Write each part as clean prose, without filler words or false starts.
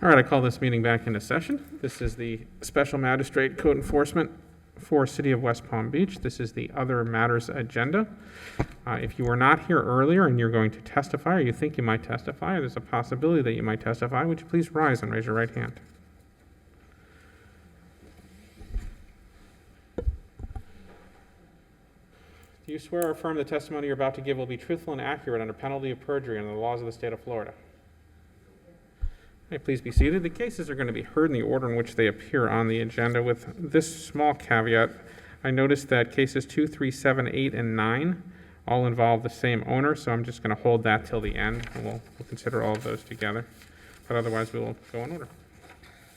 All right, I call this meeting back into session. This is the Special Magistrate Code Enforcement for City of West Palm Beach. This is the Other Matters agenda. If you were not here earlier and you're going to testify, or you think you might testify, or there's a possibility that you might testify, would you please rise and raise your right hand? Do you swear or affirm the testimony you're about to give will be truthful and accurate under penalty of perjury under the laws of the state of Florida? May please be seated. The cases are going to be heard in the order in which they appear on the agenda, with this small caveat. I noticed that cases 2, 3, 7, 8, and 9 all involve the same owner, so I'm just going to hold that till the end, and we'll consider all of those together. But otherwise, we will go in order.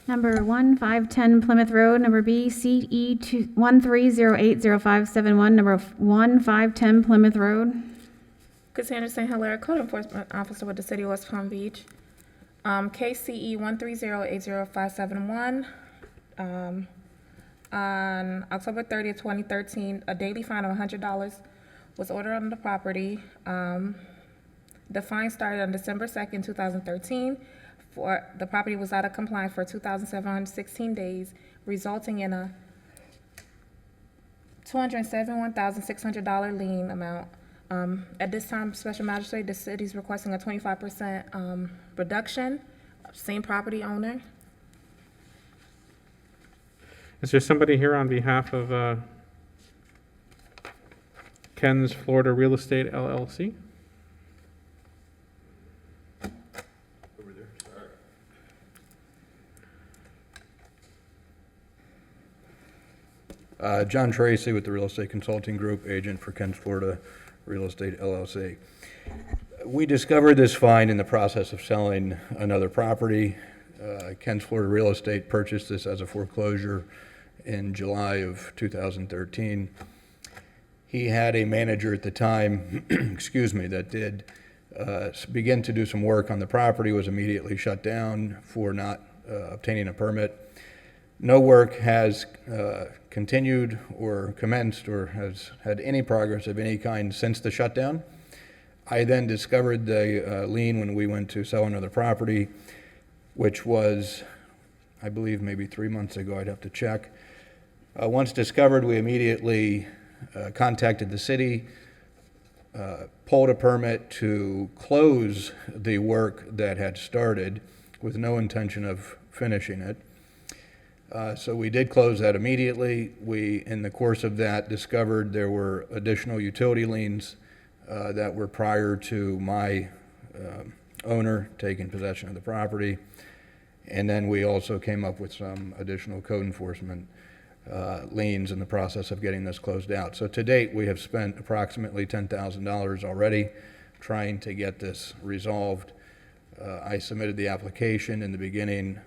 Number 1510 Plymouth Road, number B, CE 13080571, number 1510 Plymouth Road. Cassandra St. Hilaire, Code Enforcement Officer with the City of West Palm Beach. KCE 13080571. On October 30th, 2013, a daily fine of $100 was ordered on the property. The fine started on December 2nd, 2013. The property was out of compliance for 2,716 days, resulting in a $271,600 lien amount. At this time, Special Magistrate, the city is requesting a 25% reduction. Same property owner. Is there somebody here on behalf of Ken's Florida Real Estate LLC? Over there, sorry. John Tracy with the Real Estate Consulting Group, agent for Ken's Florida Real Estate LLC. We discovered this find in the process of selling another property. Ken's Florida Real Estate purchased this as a foreclosure in July of 2013. He had a manager at the time, excuse me, that did begin to do some work on the property, was immediately shut down for not obtaining a permit. No work has continued or commenced or has had any progress of any kind since the shutdown. I then discovered the lien when we went to sell another property, which was, I believe, maybe 3 months ago. I'd have to check. Once discovered, we immediately contacted the city, pulled a permit to close the work that had started with no intention of finishing it. So we did close that immediately. We, in the course of that, discovered there were additional utility liens that were prior to my owner taking possession of the property. And then we also came up with some additional code enforcement liens in the process of getting this closed out. So to date, we have spent approximately $10,000 already trying to get this resolved. I submitted the application in the beginning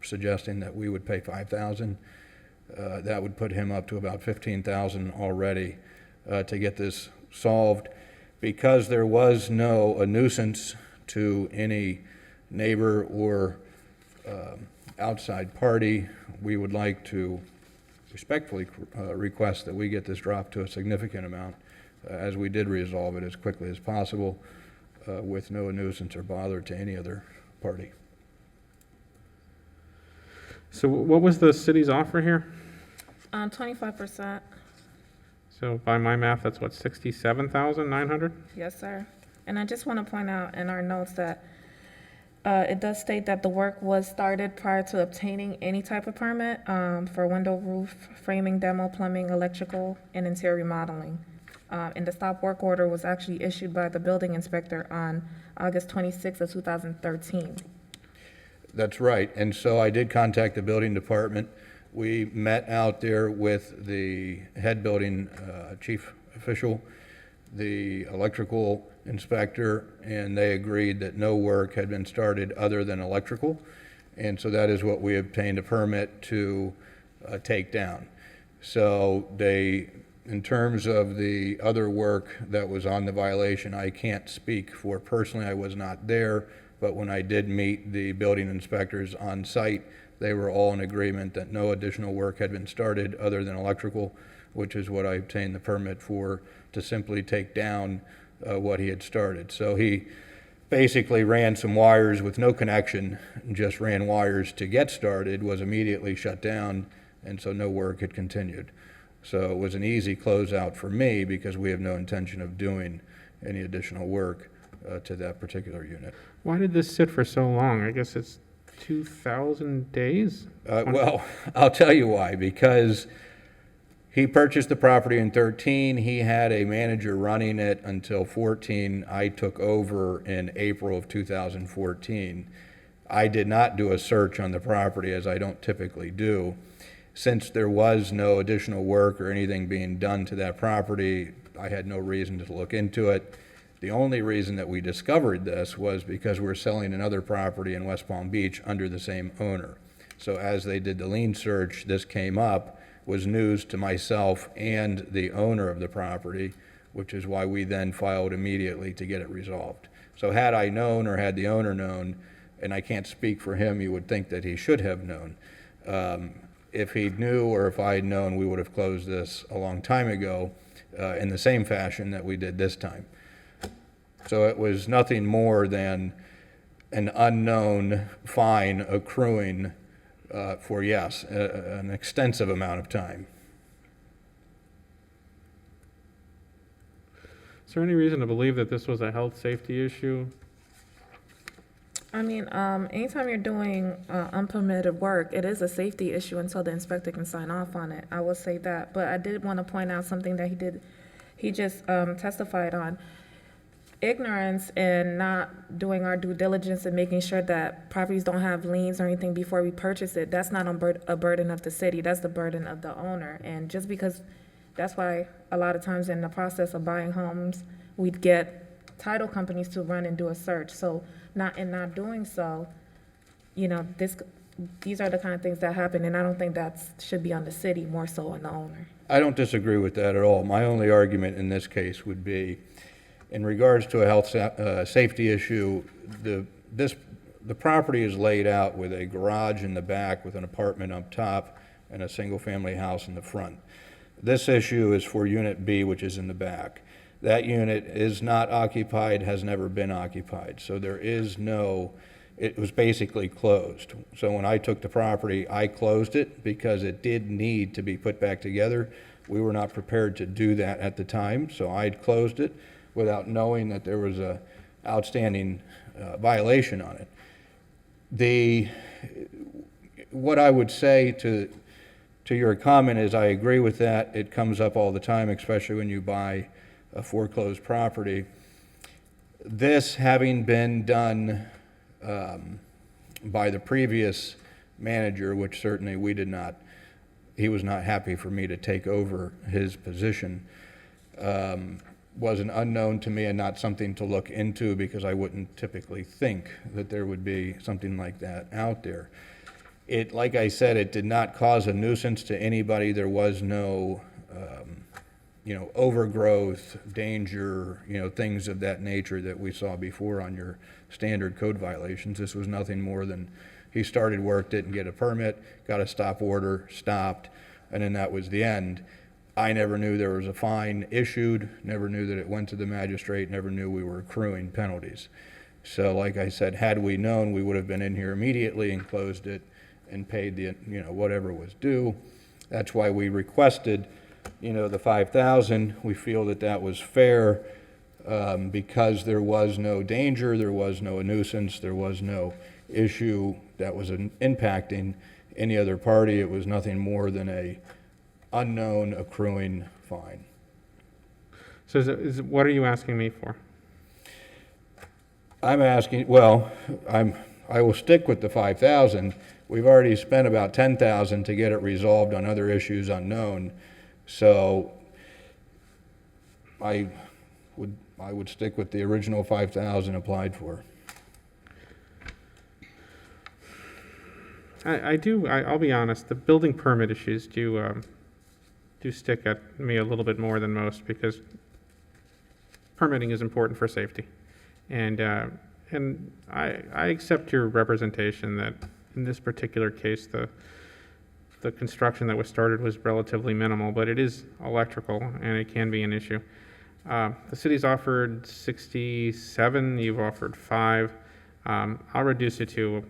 suggesting that we would pay $5,000. That would put him up to about $15,000 already to get this solved. Because there was a nuisance to any neighbor or outside party, we would like to respectfully request that we get this dropped to a significant amount as we did resolve it as quickly as possible with no nuisance or bother to any other party. So what was the city's offer here? 25%. So by my math, that's what, $67,900? Yes, sir. And I just want to point out in our notes that it does state that the work was started prior to obtaining any type of permit for window, roof, framing, demo, plumbing, electrical, and interior remodeling. And the stop work order was actually issued by the building inspector on August 26th of 2013. That's right. And so I did contact the building department. We met out there with the head building chief official, the electrical inspector, and they agreed that no work had been started other than electrical. And so that is what we obtained a permit to take down. So they, in terms of the other work that was on the violation, I can't speak for personally. I was not there. But when I did meet the building inspectors on site, they were all in agreement that no additional work had been started other than electrical, which is what I obtained the permit for, to simply take down what he had started. So he basically ran some wires with no connection, just ran wires to get started, was immediately shut down, and so no work had continued. So it was an easy closeout for me because we have no intention of doing any additional work to that particular unit. Why did this sit for so long? I guess it's 2,000 days? Well, I'll tell you why, because he purchased the property in 13. He had a manager running it until 14. I took over in April of 2014. I did not do a search on the property, as I don't typically do. Since there was no additional work or anything being done to that property, I had no reason to look into it. The only reason that we discovered this was because we're selling another property in West Palm Beach under the same owner. So as they did the lien search, this came up, was news to myself and the owner of the property, which is why we then filed immediately to get it resolved. So had I known, or had the owner known, and I can't speak for him, you would think that he should have known. If he knew, or if I had known, we would have closed this a long time ago in the same fashion that we did this time. So it was nothing more than an unknown fine accruing for, yes, an extensive amount of time. Is there any reason to believe that this was a health safety issue? I mean, anytime you're doing unpermitted work, it is a safety issue until the inspector can sign off on it. I will say that. But I did want to point out something that he just testified on. Ignorance and not doing our due diligence and making sure that properties don't have liens or anything before we purchase it, that's not a burden of the city, that's the burden of the owner. And just because, that's why a lot of times in the process of buying homes, we'd get title companies to run and do a search. So not doing so, you know, these are the kind of things that happen, and I don't think that should be on the city, more so on the owner. I don't disagree with that at all. My only argument in this case would be, in regards to a health safety issue, the property is laid out with a garage in the back with an apartment up top and a single-family house in the front. This issue is for Unit B, which is in the back. That unit is not occupied, has never been occupied, so there is no, it was basically closed. So when I took the property, I closed it because it did need to be put back together. We were not prepared to do that at the time, so I closed it without knowing that there was a outstanding violation on it. What I would say to your comment is I agree with that. It comes up all the time, especially when you buy a foreclosed property. This having been done by the previous manager, which certainly we did not, he was not happy for me to take over his position, was an unknown to me and not something to look into because I wouldn't typically think that there would be something like that out there. It, like I said, it did not cause a nuisance to anybody. There was no, overgrowth, danger, things of that nature that we saw before on your standard code violations. This was nothing more than he started work, didn't get a permit, got a stop order, stopped, and then that was the end. I never knew there was a fine issued, never knew that it went to the magistrate, never knew we were accruing penalties. So like I said, had we known, we would have been in here immediately and closed it and paid the, whatever was due. That's why we requested, the $5,000. We feel that that was fair because there was no danger, there was no nuisance, there was no issue that was impacting any other party. It was nothing more than a unknown accruing fine. So what are you asking me for? I'm asking, well, I will stick with the 5,000. We've already spent about 10,000 to get it resolved on other issues unknown. So I would stick with the original 5,000 applied for. I'll be honest, the building permit issues do stick at me a little bit more than most because permitting is important for safety. And I accept your representation that in this particular case, the construction that was started was relatively minimal, but it is electrical and it can be an issue. The city's offered 67, you've offered 5. I'll reduce it to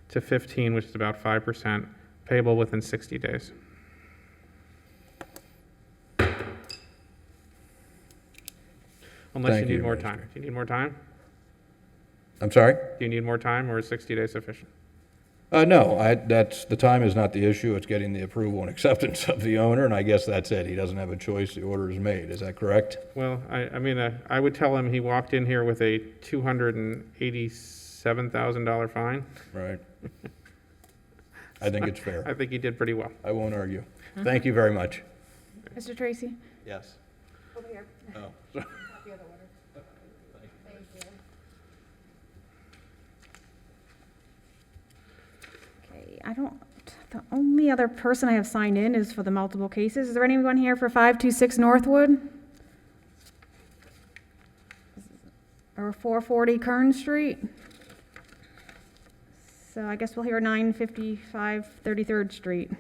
15, which is about 5%, payable within 60 days. Unless you Thank need you, more Mr. time. Do you need more time? I'm sorry? Do you need more time, or is 60 days sufficient? No, the time is not the issue. It's getting the approval and acceptance of the owner, and I guess that's it. He doesn't have a choice. The order is made. Is that correct? Well, I mean, I would tell him he walked in here with a $287,000 fine. Right. I think it's fair. I think he did pretty well. I won't argue. Thank you very much. Mr. Tracy? Yes. Over here. Oh. Okay, the only other person I have signed in is for the multiple cases. Is there anyone here for 526 Northwood? Or 440 Kern Street? So I guess we'll hear 955 33rd Street.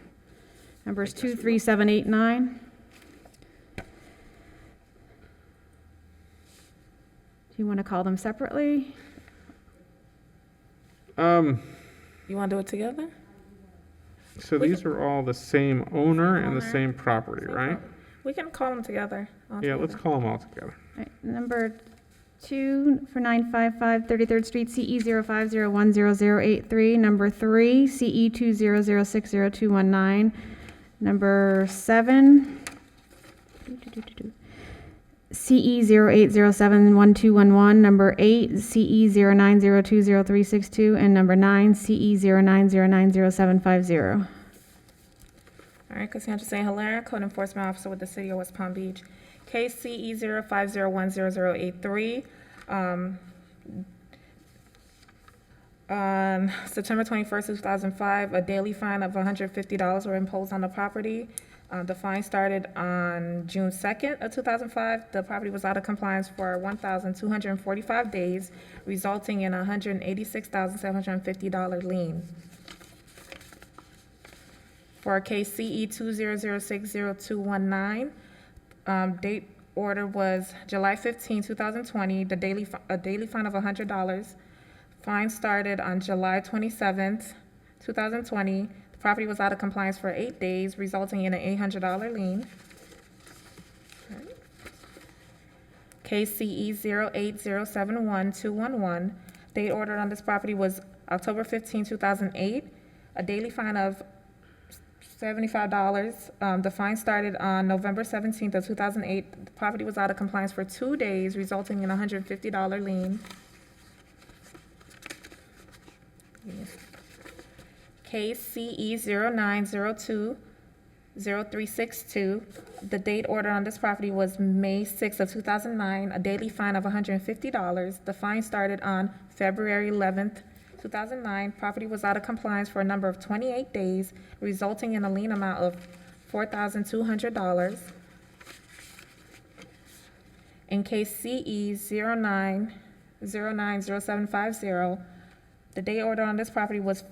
Numbers 23789. Do you want to call them separately? You want to do it together? So these are all the same owner and the same property, right? We can call them together. all Yeah, let's together. call them all together. All right, number 2 for 955 33rd Street, CE 050100083. Number 3, CE 200600219. Number 7, CE 08071211. Number 8, CE 09020362. And number 9, CE 09090750. All right, Cassandra St. Hilaire, Code Enforcement Officer with the City of West Palm Beach. Case CE 050100083. On September 21st, 2005, a daily fine of $150 were imposed on the property. The fine started on June 2nd of 2005. The property was out of compliance for 1,245 days, resulting in a $186,750 lien. For case CE 200600219, date order was July 15, 2020, a daily fine of $100. Fine started on July 27th, 2020. The property was out of compliance for 8 days, resulting in an $800 lien. Case CE 0807121, date ordered on this property was October 15, 2008, a daily fine of $75. The fine started on November 17th of 2008. The property was out of compliance for 2 days, resulting in a $150 lien. Case CE 09020362. The date ordered on this property was May 6th of 2009, a daily fine of $150. The fine started on February 11th, 2009. Property was out of compliance for a number of 28 days, resulting in a lien amount of $4,200. In case CE 09090750, the day order on this property was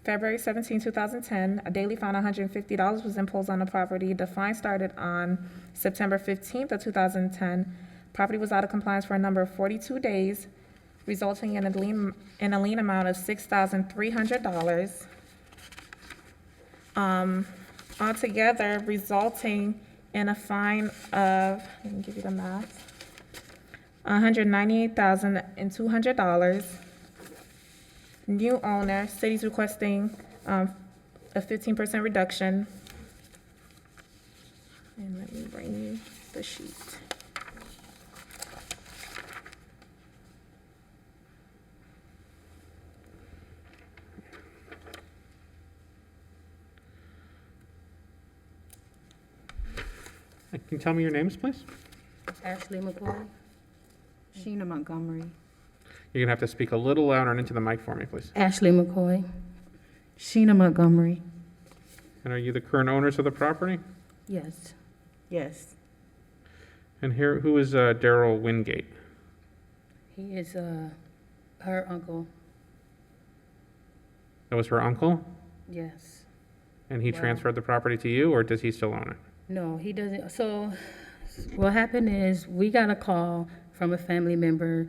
February 17, 2010. A daily fine of $150 was imposed on the property. The fine started on September 15th of 2010. Property was out of compliance for a number of 42 days, resulting in a lien amount of $6,300. Altogether, resulting in a fine of, let me give you the math, $198,200. New owner, city's requesting a 15% reduction. And let me bring you the sheet. Can you tell me your names, please? Ashley McCoy. Sheena Montgomery. You're going to have to speak a little louder and into the mic for me, please. Ashley McCoy. Sheena Montgomery. And are you the current owners of the property? Yes. Yes. And here, who is Daryl Wingate? He is her uncle. That was her uncle? Yes. And he Wow. transferred the property to you, or does he still own it? No, he doesn't. So What happened is, we got a call from a family member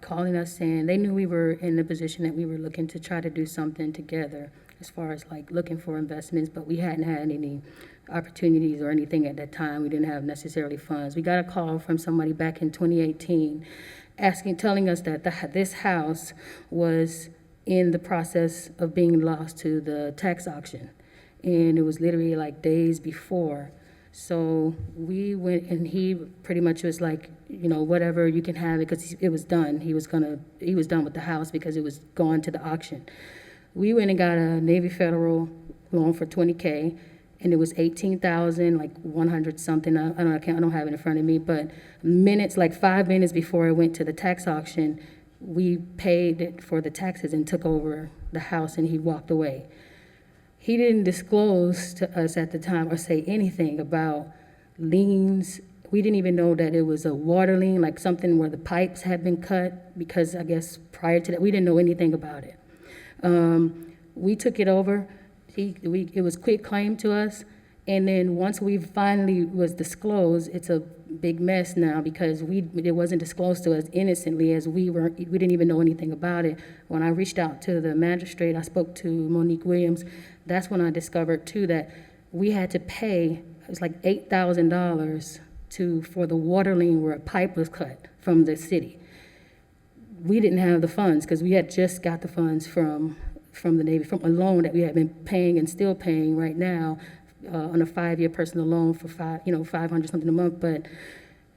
calling us saying they knew we were in the position that we were looking to try to do something together as far as like looking for investments, but we hadn't had any opportunities or anything at that time. We didn't have necessarily funds. We got a call from somebody back in 2018 telling us that this house was in the process of being lost to the tax auction. And it was literally like days before. So we went, and he pretty much was like, you know, whatever, you can have it, because it was done. He was done with the house because it was going to the auction. We went and got a Navy Federal loan for $20K, and it was 18,000, like 100 something. I don't have it in front of me, but like 5 minutes before it went to the tax auction, we paid it for the taxes and took over the house, and he walked away. He didn't disclose to us at the time or say anything about liens. We didn't even know that it was a water lien, like something where the pipes had been cut, because I guess prior to that, we didn't know anything about it. We took it over. It was quit claim to us. And then once we finally was disclosed, it's a big mess now, because it wasn't disclosed to us innocently, as we didn't even know anything about it. When I reached out to the magistrate, I spoke to Monique Williams. That's when I discovered too that we had to pay, it was like $8,000 for the water lien where a pipe was cut from the city. We didn't have the funds because we had just got the funds from the Navy, from a loan that we had been paying and still paying right now on a 5-year personal loan for $500 something a month. But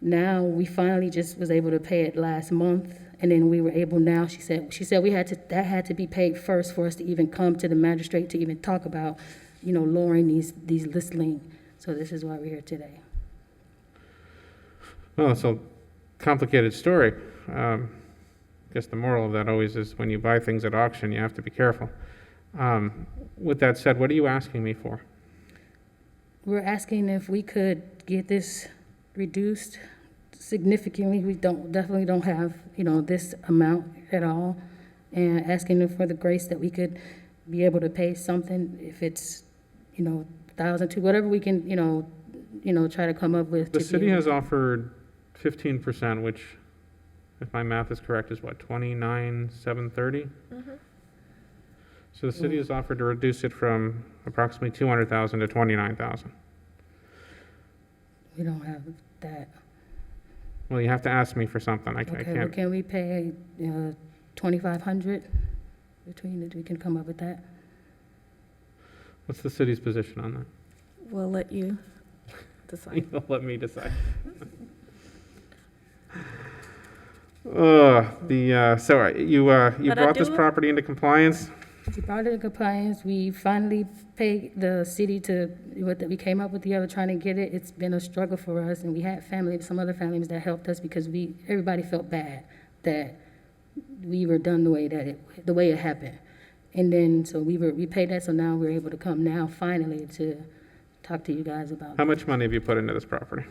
now we finally just was able to pay it last month, and then we were able now. She said that had to be paid first for us to even come to the magistrate to even talk about, lowering these list lien. So this is why we're here today. Well, it's a complicated story. I guess the moral of that always is when you buy things at auction, you have to be careful. With that said, what are you asking me for? We're asking if we could get this reduced significantly. We definitely don't have, this amount at all. And asking them for the grace that we could be able to pay something, if it's, 1,000 to whatever we can, try to come up with. The city has offered 15%, which, if my math is correct, is what, 29,730? Mm-hmm. So the city has offered to reduce it from approximately 200,000 to 29,000. We don't have that. Well, you have to ask me for something. I Okay, well, can't. can we pay 2,500 between it? We can come up with that. What's the city's position on that? We'll let you decide. You'll let me decide. So you brought this property into compliance? We brought it in compliance. We finally paid the city we came up with the other trying to get it. It's been a struggle for us, and we had some other families that helped us, because everybody felt bad that we were done the way it happened. And then, so we paid that, so now we're able to come now finally to talk to you guys about. How much money have you put into this property?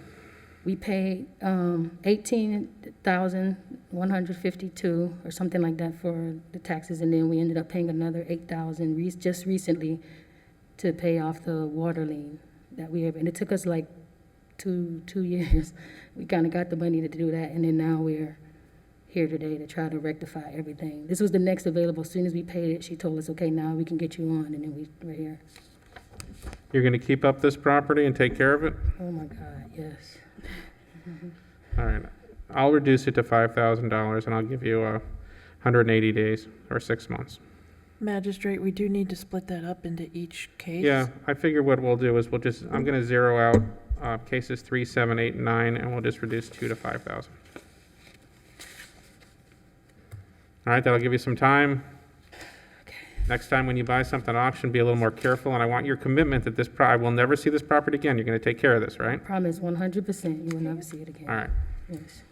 We paid $18,152 or something like that for the taxes, and then we ended up paying another $8,000 just recently to pay off the water lien that we have. And it took us like two years. We kind of got the money to do that, and then now we're here today to try to rectify everything. This was the next available. As soon as we paid it, she told us, okay, now we can get you on, and then we're here. You're going to keep up this property and take care of it? Oh my God, yes. All right. I'll reduce it to $5,000, and I'll give you 180 days or 6 months. Magistrate, we do need to split that up into each case. Yeah, I figure what we'll do is I'm going to zero out cases 3, 7, 8, and 9, and we'll just reduce 2 to 5,000. All right, that'll give you some time. Next time when you buy something at auction, be a little more careful, and I want your commitment that I will never see this property again. You're going to take care of this, right? Promise 100% you will never see it again. All right. Yes.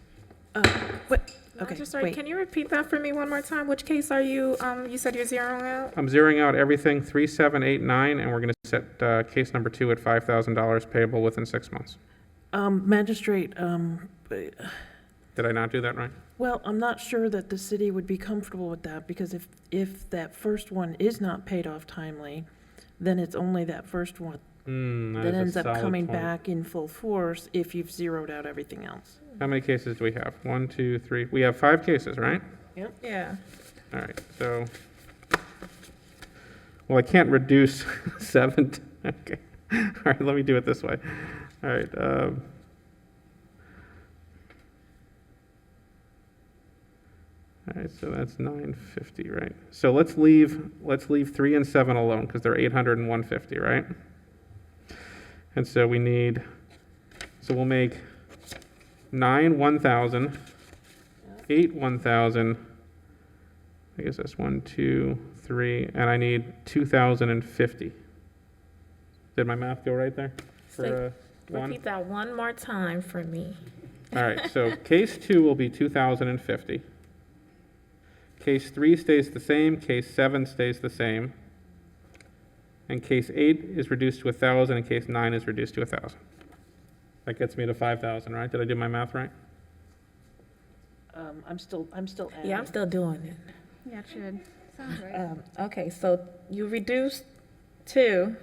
What? Okay, Magistrate, wait. can you repeat that for me one more time? Which case are you, you said you're zeroing out? I'm zeroing out everything 3, 7, 8, 9, and we're going to set case number 2 at $5,000 payable within 6 months. Magistrate, Did I not do that right? well, I'm not sure that the city would be comfortable with that, because if that first one is not paid off timely, then it's only that first one That that is a ends up solid coming point. back in full force if you've zeroed out everything else. How many cases do we have? 1, 2, 3. We have 5 cases, right? Yeah. All right, so, well, I can't reduce 7. Okay. All right, let me do it this way. All right. All right, so that's 950, right? So let's leave 3 and 7 alone because they're 800 and 150, right? And so we need, so we'll make 9 1,000, 8 1,000. I guess that's 1, 2, 3, and I need 2,050. Did my math go right there? For one? Repeat that one more time for me. All right, so case 2 will be 2,050. Case 3 stays the same, case 7 stays the same. And case 8 is reduced to 1,000, and case 9 is reduced to 1,000. That gets me to 5,000, right? Did I do my math right? I'm still adding. Yeah, I'm still doing it. Yeah, it should. Sounds right. Okay, so you reduced to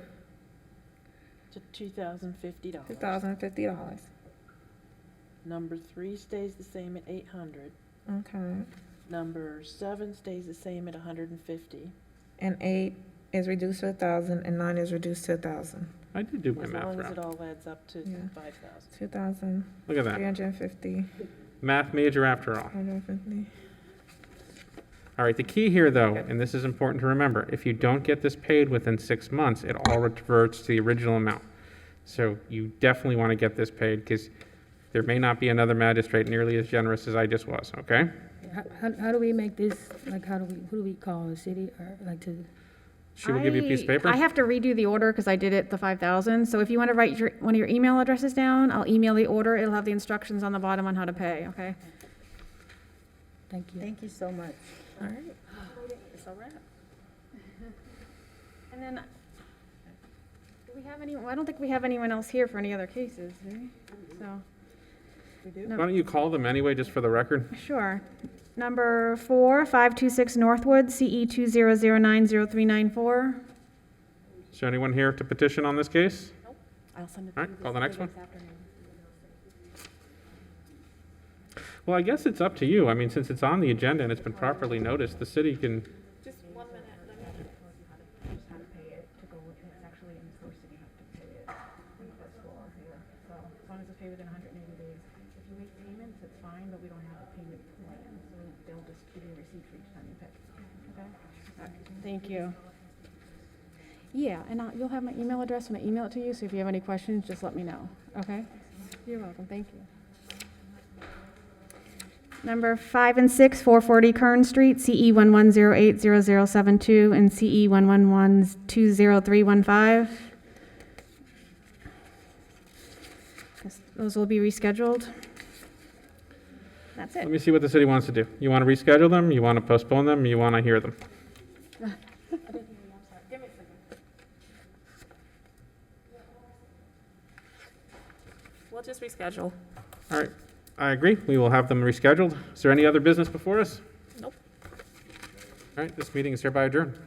To $2,050. $2,050. Number 3 stays the same at 800. Okay. Number 7 stays the same at 150. And 8 is reduced to 1,000, and 9 is reduced to 1,000. I did do my As math long as it right. all adds up to Yeah. 5,000. 2,350. Look at that. Math major after all. 150. All right, the key here, though, and this is important to remember, if you don't get this paid within 6 months, it all reverts to the original amount. So you definitely want to get this paid, because there may not be another magistrate nearly as generous as I just was, okay? How do we make this, like, who do we call the city, or like to, She will give you a piece of paper? I have to redo the order because I did it the 5,000. So if you want to write one of your email addresses down, I'll email the order. It'll have the instructions on the bottom on how to pay, okay? thank you. Thank you so much. All right. It's all right. And then, do we have any, I don't think we have anyone else here for any other cases, do we? So, Why don't you call them anyway, just for the record? sure. Number 4, 526 Northwood, CE 20090394. Is there anyone here to petition on this case? I'll send it All to you right, call the this next one. afternoon. Well, I guess it's up to you. I mean, since it's on the agenda and it's been properly noticed, the city can, Just 1 minute. So as long as it's paid within 180 days. If you make payments, it's fine, but we don't have a payment plan, so they'll just give you a receipt for each time you pay. Okay? Thank you. Yeah, and you'll have my email address when I email it to you, so if you have any questions, just let me know, okay? You're welcome, thank you. Number 5 and 6, 440 Kern Street, CE 11080072 and CE 111-20315. Those will be rescheduled. That's let it. me see what the city wants to do. You want to reschedule them? You want to postpone them? You want to hear them? We'll just reschedule. All right, I agree. We will have them rescheduled. Is there any other business before us? Nope. All right, this meeting is hereby adjourned.